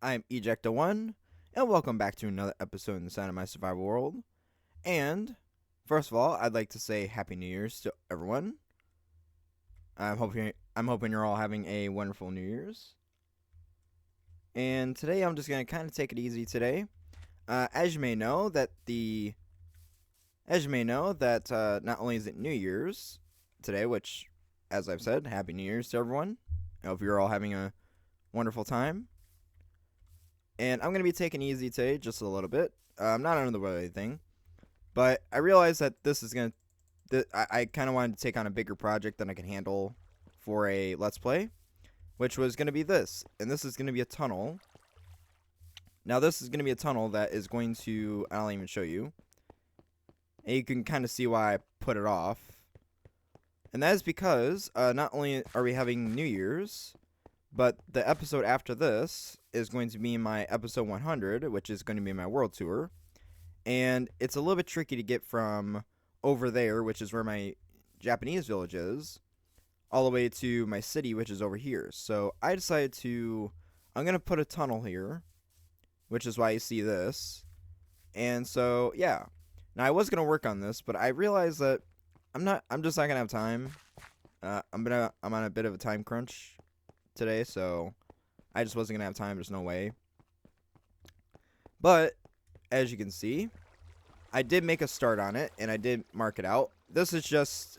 I'm Ejecta1, and welcome back to another episode in the Sound of My Survival World. And, first of all, I'd like to say Happy New Year's to everyone. I'm hoping you're all having a wonderful New Year's. And today I'm just going to kind of take it easy today. As you may know, not only is it New Year's today, which, as I've said, Happy New Year's to everyone. I hope you're all having a wonderful time. And I'm going to be taking it easy today, just a little bit. I'm not under the weather or anything. But I realized that this is going to... I kind of wanted to take on a bigger project than I can handle for a Let's Play. Which was going to be this. And this is going to be a tunnel. Now, this is going to be a tunnel that is going to... I'll even show you. And you can kind of see why I put it off. And that is because not only are we having New Year's... But the episode after this is going to be my episode 100, which is going to be my world tour. And it's a little bit tricky to get from over there, which is where my Japanese village is, all the way to my city, which is over here. So I decided I'm going to put a tunnel here, which is why you see this. And so, yeah. Now, I was going to work on this, but I realized that I'm just not going to have time. I'm on a bit of a time crunch today, so I just wasn't gonna have time. There's no way. But as you can see, I did make a start on it, and I did mark it out. This is just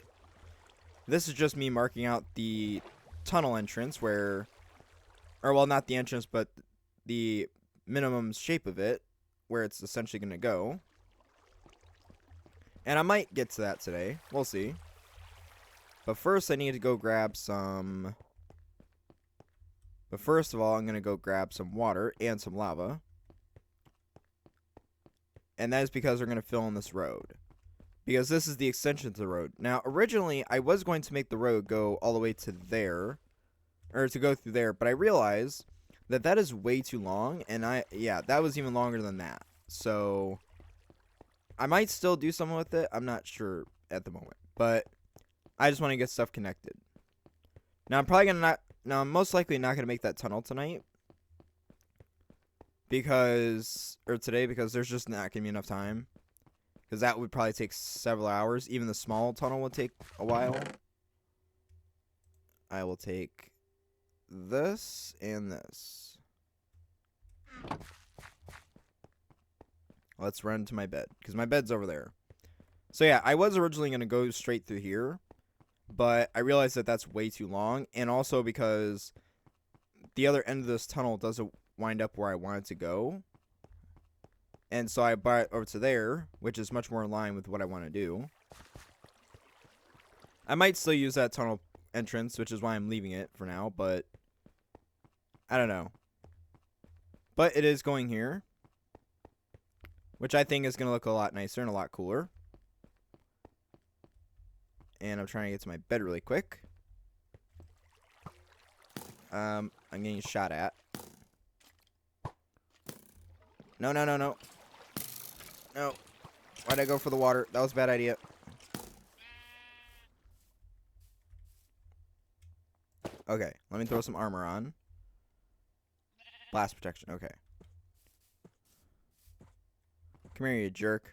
me marking out the tunnel entrance not the entrance, but the minimum shape of it, where it's essentially gonna go. And I might get to that today. We'll see. But first, I need to go grab some. But first of all, I'm going to go grab some water and some lava. And that is because we're going to fill in this road. Because this is the extension to the road. Now, originally, I was going to make the road go all the way to there. Or to go through there. But I realized that is way too long. And that was even longer than that. So, I might still do something with it. I'm not sure at the moment. But I just want to get stuff connected. Now, I'm most likely not going to make that tunnel tonight. Today, because there's just not going to be enough time. Because that would probably take several hours. Even the small tunnel would take a while. I will take this and this. Let's run to my bed. Because my bed's over there. So yeah, I was originally going to go straight through here. But I realized that that's way too long. And also because the other end of this tunnel doesn't wind up where I want it to go. And so I brought it over to there, which is much more in line with what I want to do. I might still use that tunnel entrance, which is why I'm leaving it for now. But I don't know. But it is going here, which I think is going to look a lot nicer and a lot cooler. And I'm trying to get to my bed really quick. I'm getting shot at. No. No. Why'd I go for the water? That was a bad idea. Okay, let me throw some armor on. Blast protection, okay. Come here, you jerk.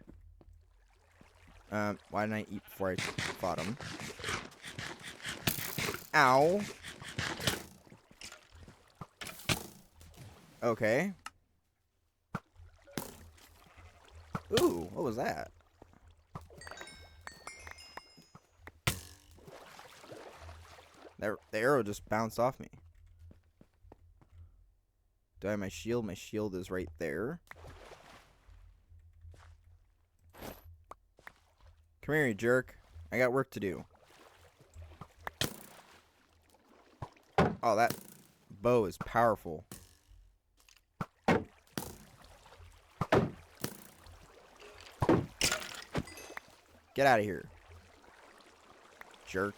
Why didn't I eat before I fought him? Ow. Okay. Ooh, what was that? The arrow just bounced off me. Do I have my shield? My shield is right there. Come here, you jerk. I got work to do. Oh, that bow is powerful. Get out of here. Jerk.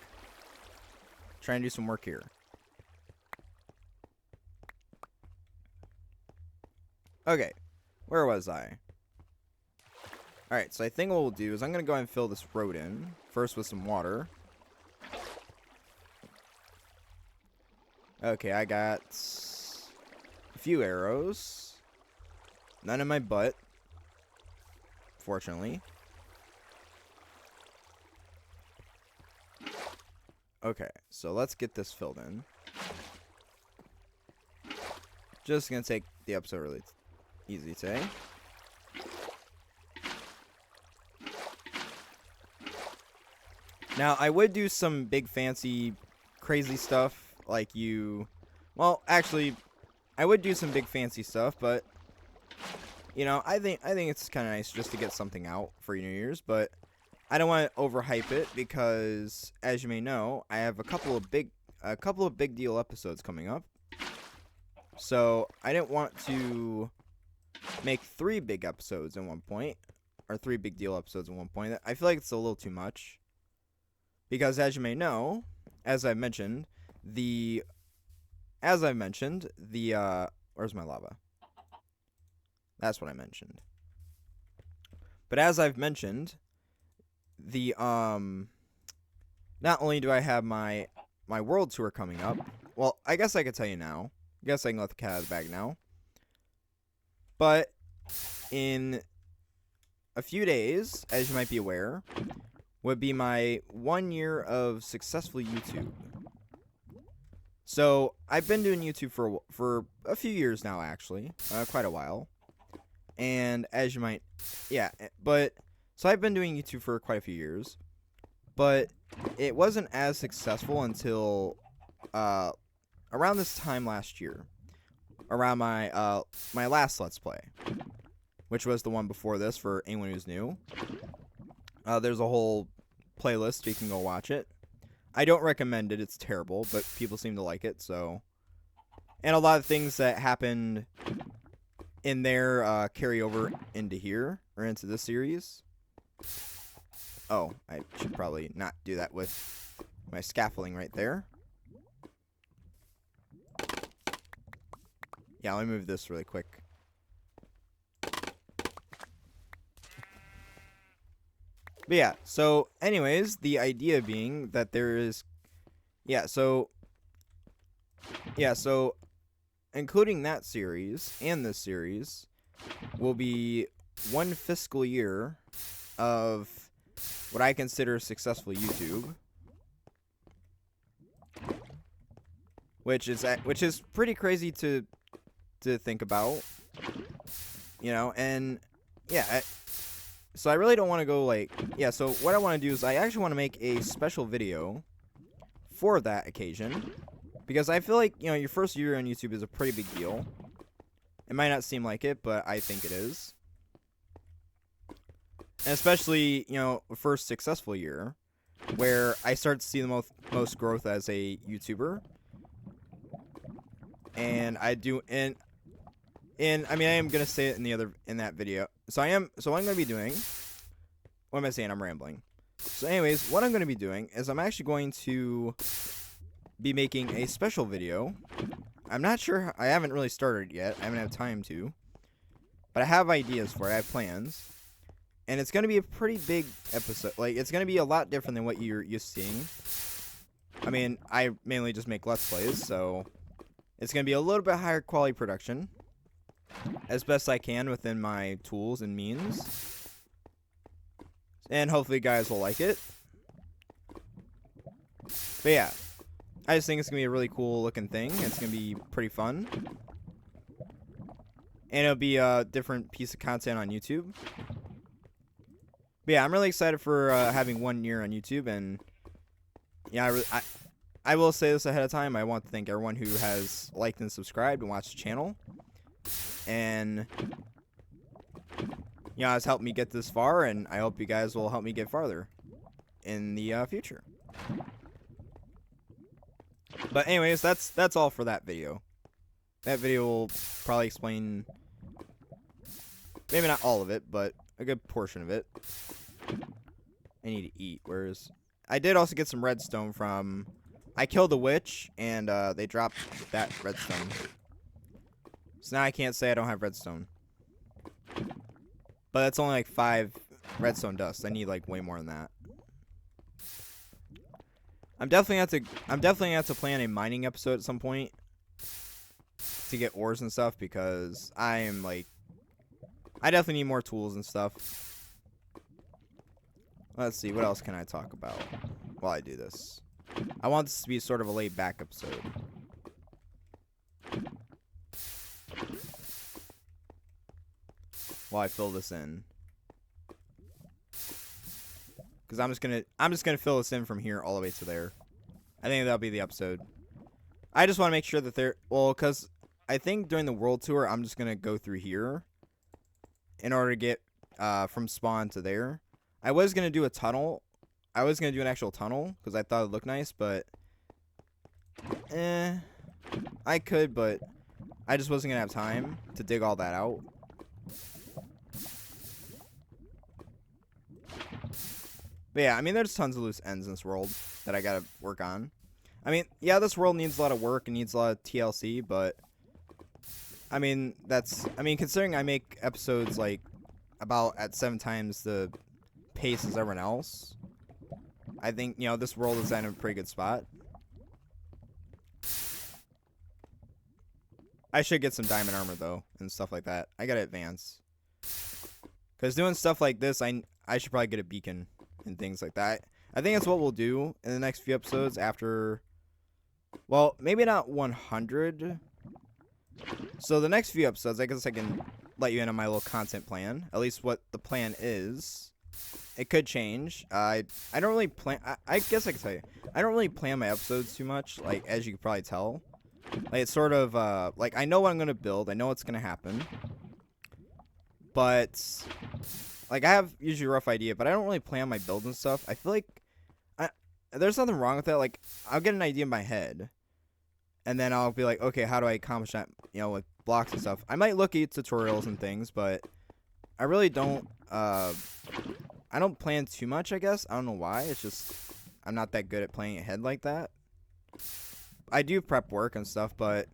Trying to do some work here. Okay. Where was I? Alright, so I think what we'll do is I'm going to go ahead and fill this road in. First with some water. Okay, I got few arrows. None in my butt, fortunately. Okay, so let's get this filled in. Just gonna take the episode really easy today. Now, I would do some big fancy crazy stuff like well, actually, I would do some big fancy stuff, but you know, I think it's kind of nice just to get something out for New Year's, but I don't want to overhype it because, as you may know, I have a couple of big deal episodes coming up. So I didn't want to make 3 big episodes in one point, or 3 big deal episodes in one point. I feel like it's a little too much because, as you may know, as I mentioned, where's my lava? That's what I mentioned. But as I've mentioned, not only do I have my world tour coming up, well, I guess I could tell you now. I guess I can let the cat out of the bag now. But in a few days, as you might be aware, would be my 1 year of successful YouTube. So I've been doing YouTube for a few years now, actually, quite a while. And as you might, so I've been doing YouTube for quite a few years, but it wasn't as successful until around this time last year, around my my last Let's Play, which was the one before this for anyone who's new. There's a whole playlist, so you can go watch it. I don't recommend it, it's terrible, but people seem to like it, so. And a lot of things that happened in there carry over into here, or into this series. Oh, I should probably not do that with my scaffolding right there. Yeah, let me move this really quick. But yeah, so anyways, the idea being that there is, so including that series and this series will be 1 fiscal year of what I consider successful YouTube, which is pretty crazy to think about, you know, and yeah. So I really don't want to go so what I want to do is I actually want to make a special video for that occasion, because I feel like, you know, your first year on YouTube is a pretty big deal. It might not seem like it, but I think it is. And especially, you know, first successful year, where I start to see the most growth as a YouTuber. And I mean, I am gonna say it in that video. So what I'm gonna be doing. What am I saying? I'm rambling. So, anyways, what I'm gonna be doing is I'm actually going to be making a special video. I'm not sure. I haven't really started yet. I haven't had time to. But I have ideas for it. I have plans, and it's gonna be a pretty big episode. Like, it's gonna be a lot different than what you're used to seeing. I mean, I mainly just make Let's Plays, so it's gonna be a little bit higher quality production, as best I can within my tools and means. And hopefully you guys will like it. But yeah, I just think it's going to be a really cool looking thing. It's going to be pretty fun. And it'll be a different piece of content on YouTube. But yeah, I'm really excited for having 1 year on YouTube. And yeah, I will say this ahead of time. I want to thank everyone who has liked and subscribed and watched the channel. And you know, it's helped me get this far, and I hope you guys will help me get farther in the future. But anyways, that's all for that video. That video will probably explain, maybe not all of it, but a good portion of it. I need to eat. Whereas I did also get some redstone from, I killed a witch, and they dropped that redstone. So now I can't say I don't have redstone. But that's only like 5 redstone dust. I need like way more than that. I'm definitely gonna have to plan a mining episode at some point. to get ores and stuff because I definitely need more tools and stuff. Let's see, what else can I talk about while I do this? I want this to be sort of a laid back episode. While I fill this in. Because I'm just gonna fill this in from here all the way to there. I think that'll be the episode. I just want to make sure that because I think during the world tour, I'm just gonna go through here in order to get from spawn to there. I was gonna do a tunnel. I was gonna do an actual tunnel because I thought it looked nice, but I could, but I just wasn't gonna have time to dig all that out. But yeah, I mean, there's tons of loose ends in this world that I gotta work on. I mean, yeah, this world needs a lot of work and needs a lot of TLC, but I mean, considering I make episodes like about at 7 times the pace as everyone else, I think, you know, this world is in a pretty good spot. I should get some diamond armor though and stuff like that. I gotta advance. Cause doing stuff like this, I should probably get a beacon and things like that. I think that's what we'll do in the next few episodes after, well, maybe not 100. So the next few episodes, I guess I can let you in on my little content plan. At least what the plan is. It could change. I don't really plan. I guess I can tell you. I don't really plan my episodes too much. Like, as you can probably tell. Like, it's sort of, like, I know what I'm going to build. I know what's going to happen. But, like, I have usually a rough idea. But I don't really plan my builds and stuff. I feel like there's nothing wrong with that. Like, I'll get an idea in my head. And then I'll be like, okay, how do I accomplish that, you know, with blocks and stuff. I might look at tutorials and things, but I really don't, I don't plan too much, I guess. I don't know why. It's just, I'm not that good at planning ahead like that. I do prep work and stuff, but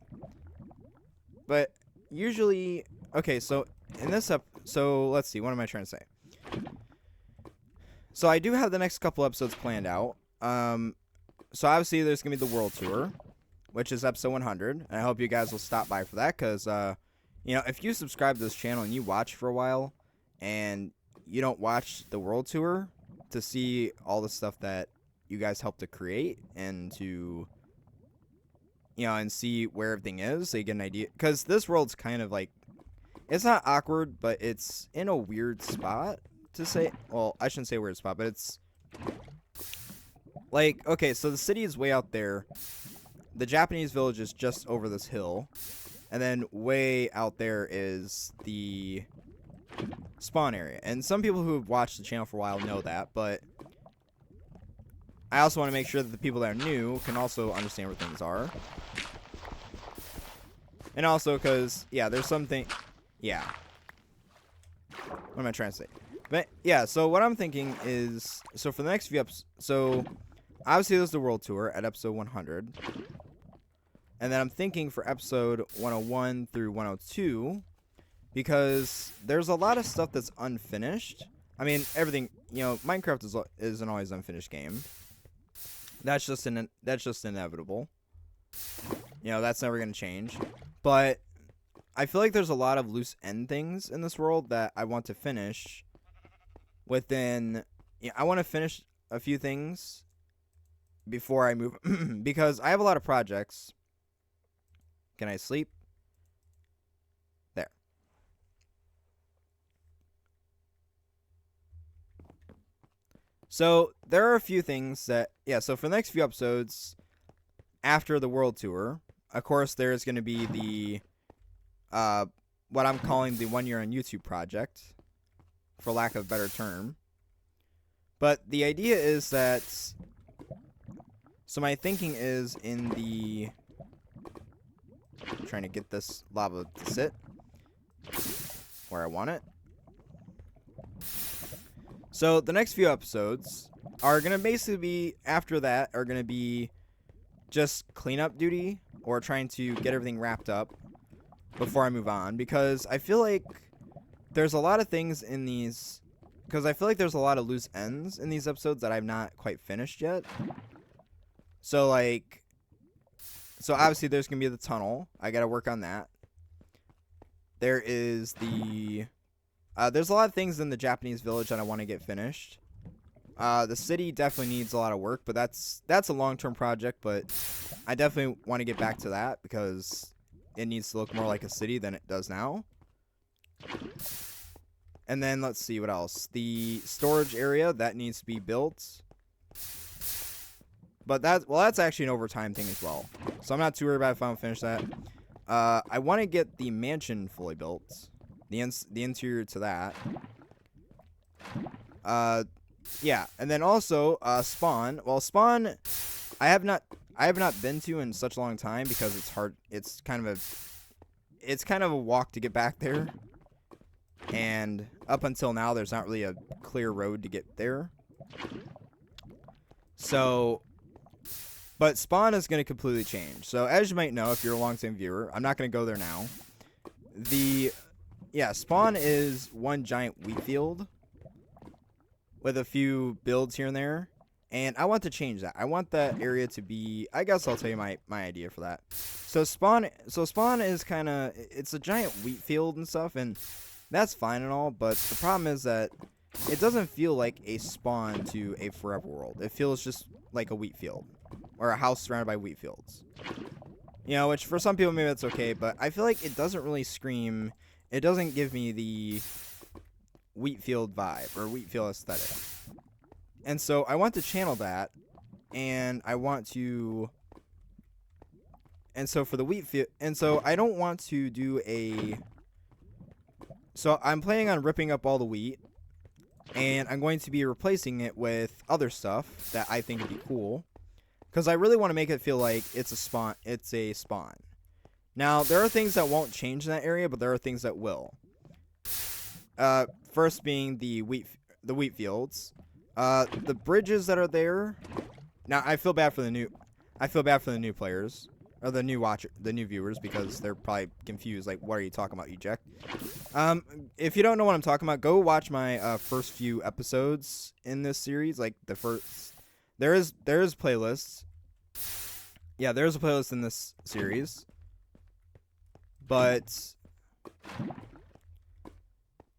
usually, okay, so in this so let's see, what am I trying to say? So I do have the next couple episodes planned out. So obviously there's going to be the world tour, which is episode 100. And I hope you guys will stop by for that because, you know, if you subscribe to this channel and you watch for a while and you don't watch the world tour to see all the stuff that you guys helped to create and to, you know, and see where everything is so you get an idea. Because this world's kind of like, it's not awkward, but it's in a weird spot to say. Well, I shouldn't say weird spot, but it's like, okay, so the city is way out there. The Japanese village is just over this hill. And then way out there is the spawn area. And some people who have watched the channel for a while know that, but I also want to make sure that the people that are new can also understand where things are. And also because, yeah, there's something, yeah. What am I trying to say? But, yeah, so what I'm thinking is, so for the next few episodes, so obviously there's the world tour at episode 100. And then I'm thinking for episode 101 through 102, because there's a lot of stuff that's unfinished. I mean, everything, you know, Minecraft is an always unfinished game. That's just inevitable. You know, that's never going to change. But I feel like there's a lot of loose end things in this world that I want to finish within, you know, I want to finish a few things before I move because I have a lot of projects. Can I sleep? There. So, there are a few things that, yeah, so for the next few episodes, after the world tour, of course, there's going to be the, what I'm calling the 1 year on YouTube project, for lack of a better term. But the idea is that, so my thinking is in the, trying to get this lava to sit where I want it. So the next few episodes are going to basically be, after that, are going to be just cleanup duty or trying to get everything wrapped up before I move on. Because I feel like there's a lot of things in these, because I feel like there's a lot of loose ends in these episodes that I've not quite finished yet. So like, So obviously there's going to be the tunnel. I got to work on that. There is the... there's a lot of things in the Japanese village that I want to get finished. The city definitely needs a lot of work, but that's a long-term project, but I definitely want to get back to that because it needs to look more like a city than it does now. And then let's see what else. The storage area, that needs to be built. But that's actually an overtime thing as well. So I'm not too worried about if I don't finish that. I want to get the mansion fully built. The interior to that. Yeah, and then also Spawn. Well, Spawn, I have not been to in such a long time because it's hard. It's kind of a walk to get back there. And up until now, there's not really a clear road to get there. So, but Spawn is going to completely change. So, as you might know, if you're a long-time viewer, I'm not going to go there now. Spawn is one giant wheat field with a few builds here and there. And I want to change that. I want that area to be... I guess I'll tell you my idea for that. So, Spawn is kind of... It's a giant wheat field and stuff, and... That's fine and all, but the problem is that it doesn't feel like a spawn to a forever world. It feels just like a wheat field. Or a house surrounded by wheat fields. You know, which for some people maybe that's okay, but I feel like it doesn't really scream... It doesn't give me the wheat field vibe, or wheat field aesthetic. And so I want to channel that, and I want to... And so for the wheat field... And so I don't want to do a... So I'm planning on ripping up all the wheat, and I'm going to be replacing it with other stuff that I think would be cool, because I really want to make it feel like it's a spawn. It's a spawn. Now there are things that won't change in that area, but there are things that will. First being the wheat fields, the bridges that are there. Now I feel bad for the new players. Or the new viewers, because they're probably confused, like, what are you talking about, eject? If you don't know what I'm talking about, go watch my first few episodes in this series. Like, there is playlists. Yeah, there's a playlist in this series. But,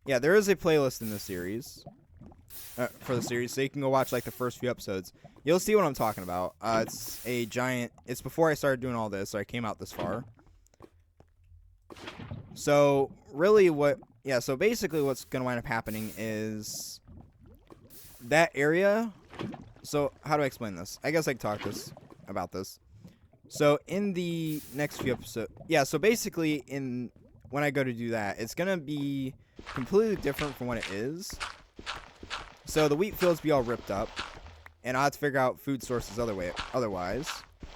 yeah, there is a playlist in this series. For the series, so you can go watch, like, the first few episodes. You'll see what I'm talking about. It's before I started doing all this, so I came out this far. So, really so basically what's going to wind up happening is that area. So, how do I explain this? I guess I can talk about this. So, in the next few episodes, so basically when I go to do that, it's going to be completely different from what it is. So, the wheat fields be all ripped up. And I'll have to figure out food sources other ways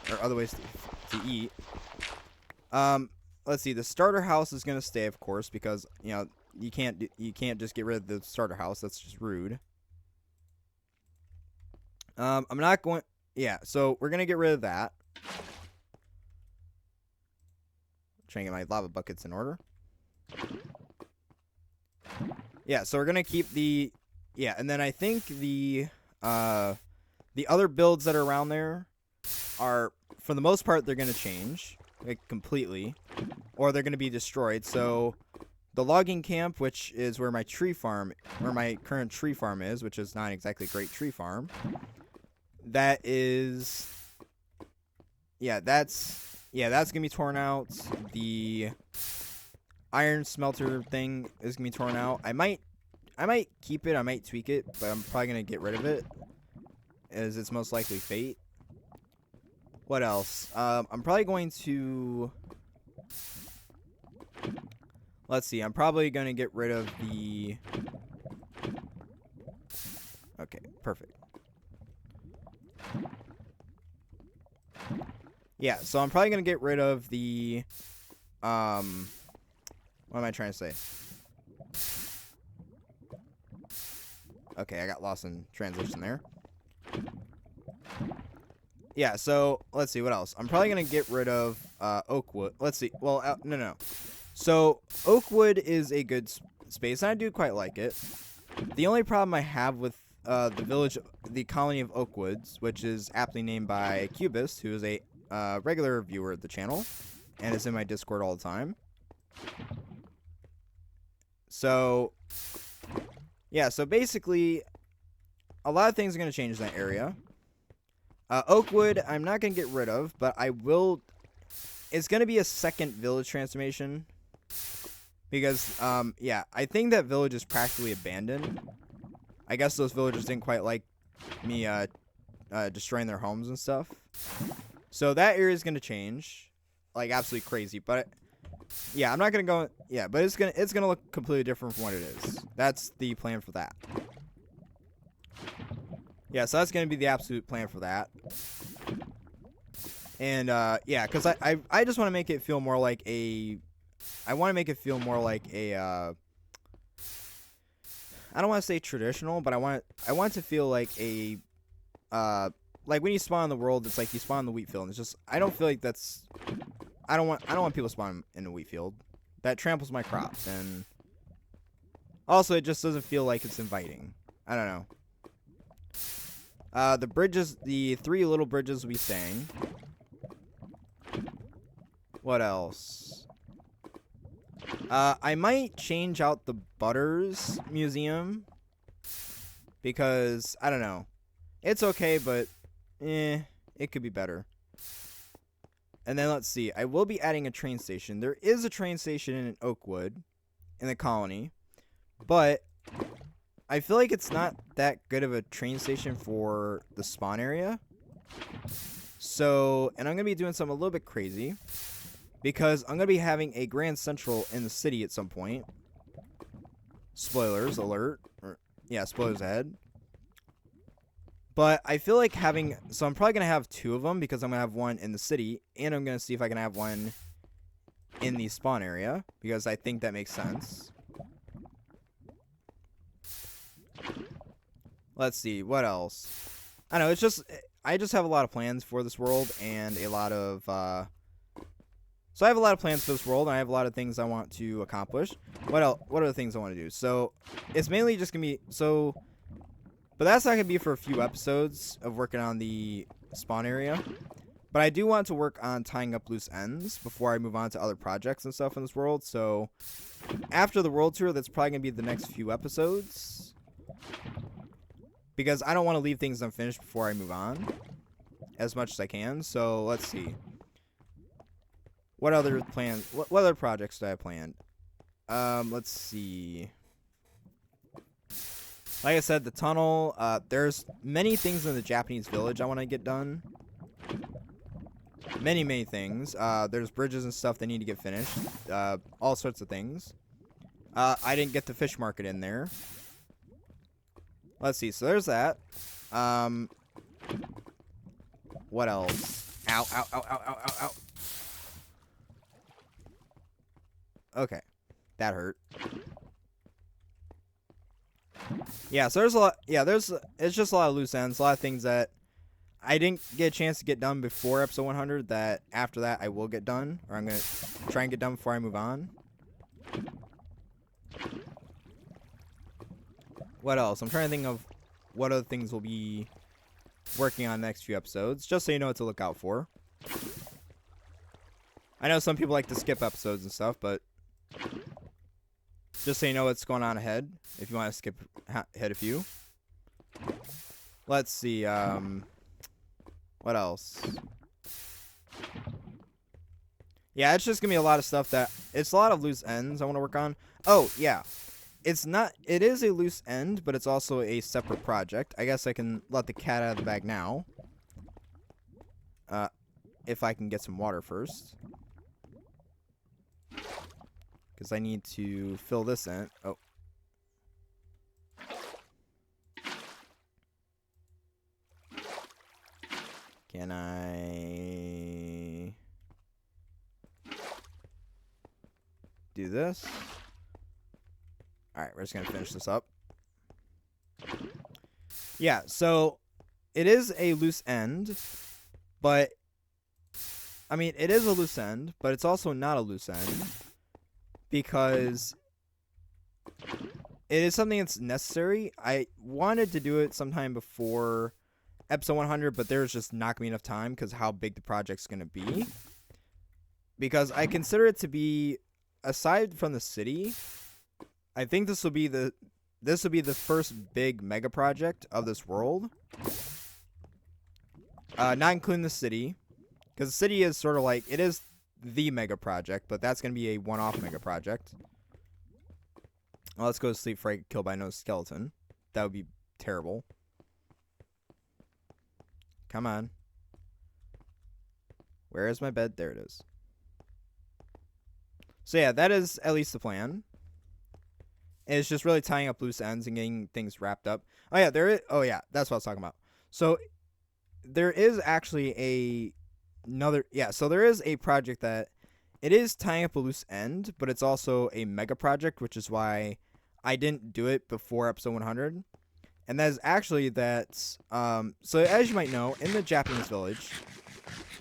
to eat. Let's see. The starter house is gonna stay, of course, because you can't just get rid of the starter house. That's just rude. I'm not going. Yeah. So we're gonna get rid of that. Trying to get my lava buckets in order. Yeah. So we're gonna keep the. Yeah, and then I think the other builds that are around there are, for the most part, they're going to change, like, completely, or they're going to be destroyed. So the logging camp, which is where my current tree farm is, which is not exactly a great tree farm, that's going to be torn out. The iron smelter thing is going to be torn out. I might keep it, I might tweak it, but I'm probably going to get rid of it, as it's most likely fate. What else? I'm probably going to... Let's see, I'm probably going to get rid of the... Okay, perfect. Yeah, so I'm probably going to get rid of the... What am I trying to say? Okay, I got lost in transition there. Yeah, so let's see what else. I'm probably gonna get rid of Oakwood. Let's see. Well, no. So Oakwood is a good space, and I do quite like it. The only problem I have with the colony of Oakwoods, which is aptly named by Cubist, who is a regular viewer of the channel and is in my Discord all the time. So, yeah, so basically, a lot of things are going to change in that area. Oakwood, I'm not going to get rid of, but I will... It's going to be a second village transformation. Because, yeah, I think that village is practically abandoned. I guess those villagers didn't quite like me destroying their homes and stuff. So that area is going to change. Like, absolutely crazy. But, yeah, I'm not going to go... Yeah, but it's gonna look completely different from what it is. That's the plan for that. Yeah, so that's going to be the absolute plan for that. And, yeah, because I just want to make it feel more like a... I want to make it feel more like a, I don't want to say traditional, but I want it to feel like a, like when you spawn in the world, it's like you spawn in the wheat field. And it's just, I don't feel like that's, I don't want people to spawn in the wheat field. That tramples my crops, and also it just doesn't feel like it's inviting. I don't know. The bridges, the 3 little bridges will be staying. What else? I might change out the Butters Museum because, I don't know. It's okay, but, it could be better. And then let's see. I will be adding a train station. There is a train station in Oakwood, in the colony, but I feel like it's not that good of a train station for the spawn area. So, and I'm going to be doing something a little bit crazy, because I'm going to be having a Grand Central in the city at some point. Spoilers alert. Or, yeah, spoilers ahead. But I feel like having... So I'm probably going to have 2 of them, because I'm going to have one in the city, and I'm going to see if I can have one in the spawn area, because I think that makes sense. Let's see, what else? I don't know, it's just... I just have a lot of plans for this world, and a lot of... So I have a lot of plans for this world, and I have a lot of things I want to accomplish. What else? What are the things I want to do? So, it's mainly just going to be... So, but that's not going to be for a few episodes of working on the spawn area. But I do want to work on tying up loose ends before I move on to other projects and stuff in this world. So, after the world tour, that's probably going to be the next few episodes. Because I don't want to leave things unfinished before I move on as much as I can. So, let's see. What other plans? What other projects do I have planned? Let's see. Like I said, the tunnel. There's many things in the Japanese village I want to get done. Many things. There's bridges and stuff that need to get finished. All sorts of things. I didn't get the fish market in there. Let's see. So there's that. What else? Ow, ow, ow, ow, ow, ow, ow. Okay, that hurt. Yeah, so there's a lot. Yeah, it's just a lot of loose ends, a lot of things that I didn't get a chance to get done before episode 100. That after that I will get done, or I'm gonna try and get done before I move on. What else? I'm trying to think of what other things we'll be working on next few episodes, just so you know what to look out for. I know some people like to skip episodes and stuff, but just so you know what's going on ahead, if you want to skip ahead a few. Let's see, what else? Yeah, it's just gonna be a lot of stuff that... It's a lot of loose ends I want to work on. Oh, yeah. It's not... It is a loose end, but it's also a separate project. I guess I can let the cat out of the bag now. If I can get some water first. Because I need to fill this in. Oh. Can I do this? Alright, we're just going to finish this up. Yeah, so it is a loose end, but I mean, it is a loose end, but it's also not a loose end. Because it is something that's necessary. I wanted to do it sometime before episode 100, but there's just not gonna be enough time because how big the project's gonna be. Because I consider it to be, aside from the city, I think this will be the first big mega project of this world. Not including the city, because the city is sort of like, it is the mega project, but that's gonna be a one-off mega project. Well, let's go to sleep before I get killed by no skeleton. That would be terrible. Come on. Where is my bed? There it is. So yeah, that is at least the plan. And it's just really tying up loose ends and getting things wrapped up. Oh yeah, that's what I was talking about. So there is actually so there is a project that it is tying up a loose end, but it's also a mega project, which is why I didn't do it before episode 100. And that is actually that, so as you might know, in the Japanese village,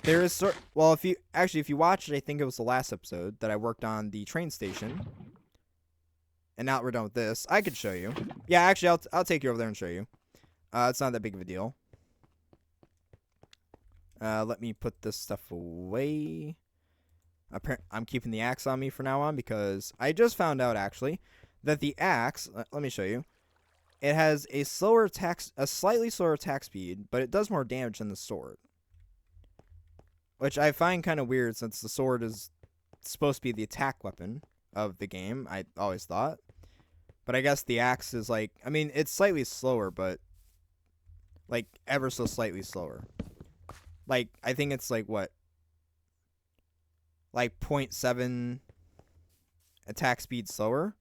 there is, if you watched it, I think it was the last episode that I worked on the train station. And now that we're done with this, I could show you. Yeah, actually, I'll take you over there and show you. It's not that big of a deal. Let me put this stuff away. I'm keeping the axe on me for now on because I just found out, actually, that the axe, let me show you. It has a slightly slower attack speed, but it does more damage than the sword. Which I find kind of weird since the sword is supposed to be the attack weapon of the game, I always thought. But I guess the axe is like, I mean, it's slightly slower, but like ever so slightly slower. Like, I think it's like what? Like 0.7 attack speed slower.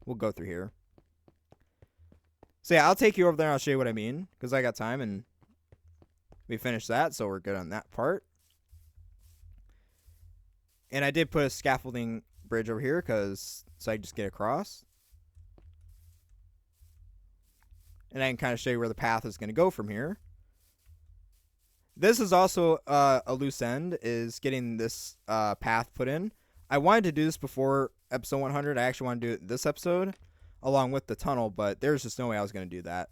We'll go through here. So yeah, I'll take you over there and I'll show you what I mean, because I got time and we finished that, so we're good on that part. And I did put a scaffolding bridge over here so I can just get across. And I can kind of show you where the path is going to go from here. This is also a loose end, is getting this path put in. I wanted to do this before episode 100. I actually want to do it this episode, along with the tunnel, but there's just no way I was going to do that.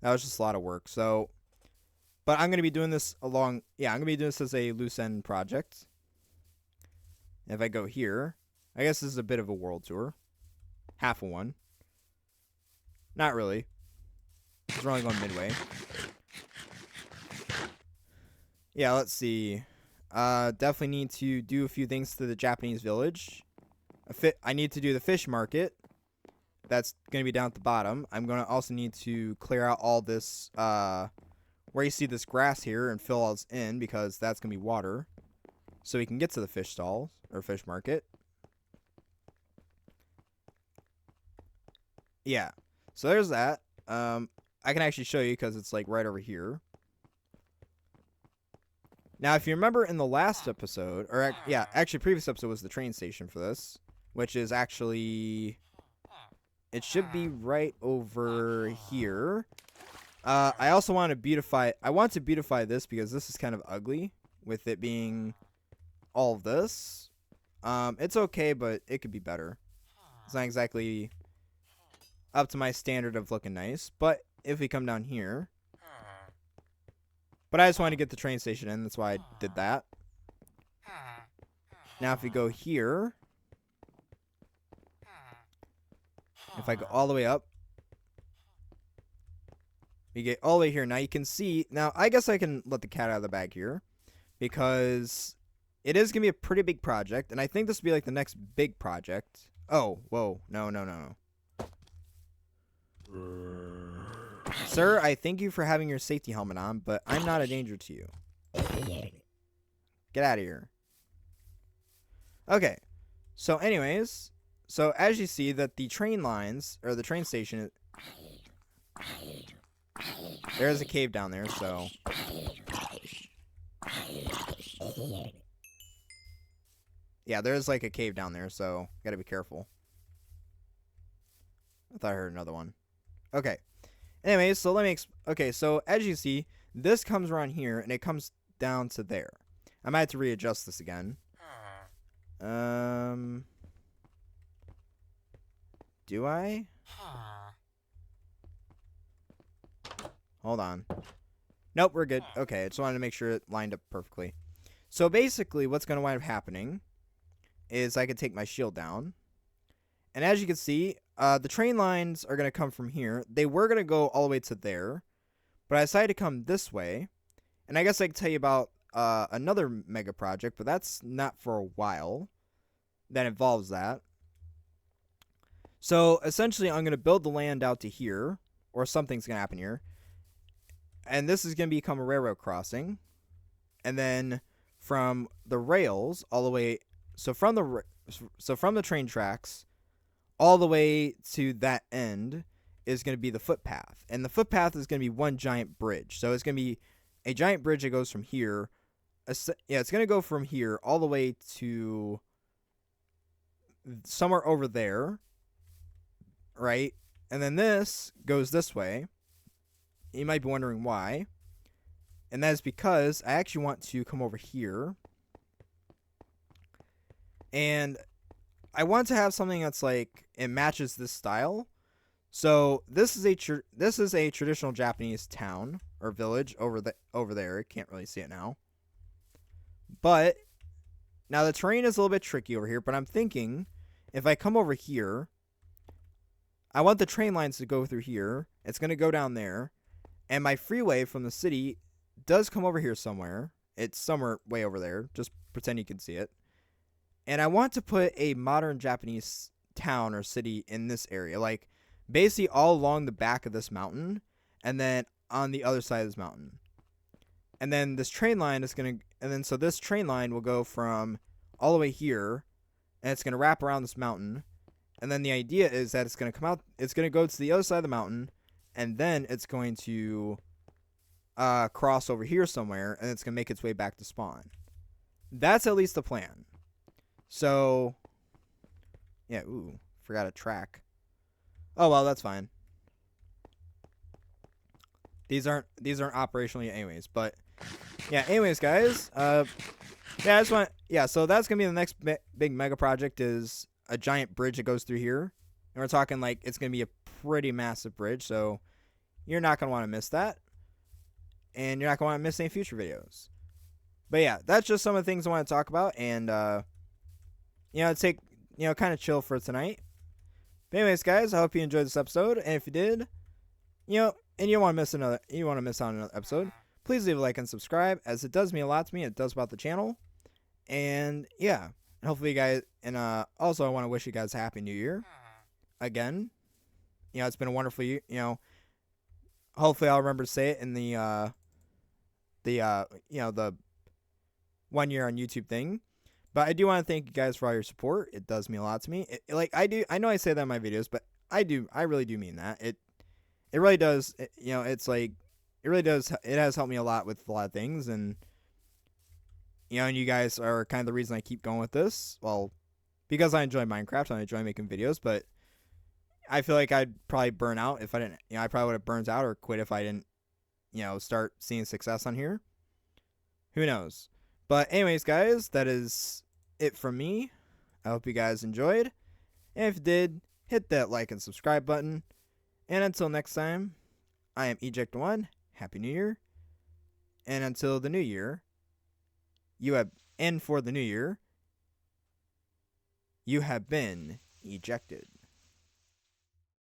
That was just a lot of work. So, but I'm going to be doing this I'm going to be doing this as a loose end project. If I go here, I guess this is a bit of a world tour. Half of one. Not really. Because we're only going midway. Yeah, let's see. Definitely need to do a few things to the Japanese village. I need to do the fish market. That's going to be down at the bottom. I'm going to also need to clear out all this, where you see this grass here, and fill all this in, because that's going to be water. So we can get to the fish stalls, or fish market. Yeah. So there's that. I can actually show you because it's like right over here. Now, if you remember in the last episode, or actually previous episode was the train station for this, which is actually, it should be right over here. I also want to beautify this because this is kind of ugly with it being all of this. It's okay, but it could be better. It's not exactly up to my standard of looking nice, but if we come down here, but I just wanted to get the train station in, that's why I did that. Now if we go here, if I go all the way up, we get all the way here. Now you can see, now I guess I can let the cat out of the bag here, because it is going to be a pretty big project, and I think this will be like the next big project. Oh, whoa, no. Sir, I thank you for having your safety helmet on, but I'm not a danger to you. Get out of here. Okay. So anyways, so as you see that the train lines, or the train station, there's a cave down there, so. Yeah, there's like a cave down there, so gotta be careful. I thought I heard another one. Okay. Anyways, so okay, so as you see, this comes around here, and it comes down to there. I might have to readjust this again. Do I? Hold on. Nope, we're good. Okay, I just wanted to make sure it lined up perfectly. So basically, what's going to wind up happening is I can take my shield down. And as you can see, the train lines are going to come from here. They were going to go all the way to there, but I decided to come this way. And I guess I could tell you about another mega project, but that's not for a while. That involves that. So essentially, I'm going to build the land out to here, or something's going to happen here. And this is going to become a railroad crossing. And then from the rails all the way, so from the train tracks all the way to that end is going to be the footpath. And the footpath is going to be one giant bridge. So it's going to be a giant bridge that goes from here. It's going to go from here all the way to somewhere over there, right? And then this goes this way. You might be wondering why. And that is because I actually want to come over here. And I want to have something that's like, it matches this style. So this is a traditional Japanese town or village over there. Can't really see it now. But now the terrain is a little bit tricky over here, but I'm thinking if I come over here, I want the train lines to go through here. It's going to go down there. And my freeway from the city does come over here somewhere. It's somewhere way over there. Just pretend you can see it. And I want to put a modern Japanese town or city in this area. Like, basically all along the back of this mountain. And then on the other side of this mountain. And then this train line is going to... And then so this train line will go from all the way here. And it's going to wrap around this mountain. And then the idea is that it's going to come out... It's going to go to the other side of the mountain. And then it's going to cross over here somewhere. And it's going to make its way back to spawn. That's at least the plan. So... Yeah, ooh. Forgot a track. Oh, well, that's fine. These aren't operationally anyways, but yeah, anyways, guys, yeah, I just want, yeah, so that's gonna be the next big mega project is a giant bridge that goes through here, and we're talking like it's gonna be a pretty massive bridge, so you're not gonna want to miss that, and you're not gonna want to miss any future videos. But yeah, that's just some of the things I want to talk about, and take kind of chill for tonight. But anyways, guys, I hope you enjoyed this episode, and if you did, and you don't want to miss out on another episode, please leave a like and subscribe, as it does mean a lot to me. It does about the channel. And yeah, hopefully you guys, and also I want to wish you guys a happy new year. Again, it's been a wonderful year. Hopefully I'll remember to say it in the 1 year on YouTube thing. But I do want to thank you guys for all your support. It does mean a lot to me. I know I say that in my videos, but I really do mean that. It really does. It's like, it really does. It has helped me a lot with a lot of things. And, and you guys are kind of the reason I keep going with this. Well, because I enjoy Minecraft and I enjoy making videos, but I feel like I'd probably burn out if I didn't, I probably would have burned out or quit if I didn't, start seeing success on here. Who knows? But anyways, guys, that is it from me. I hope you guys enjoyed. And if you did, hit that like and subscribe button. And until next time, I am Eject1. Happy New Year. And until the new year, for the new year, you have been ejected.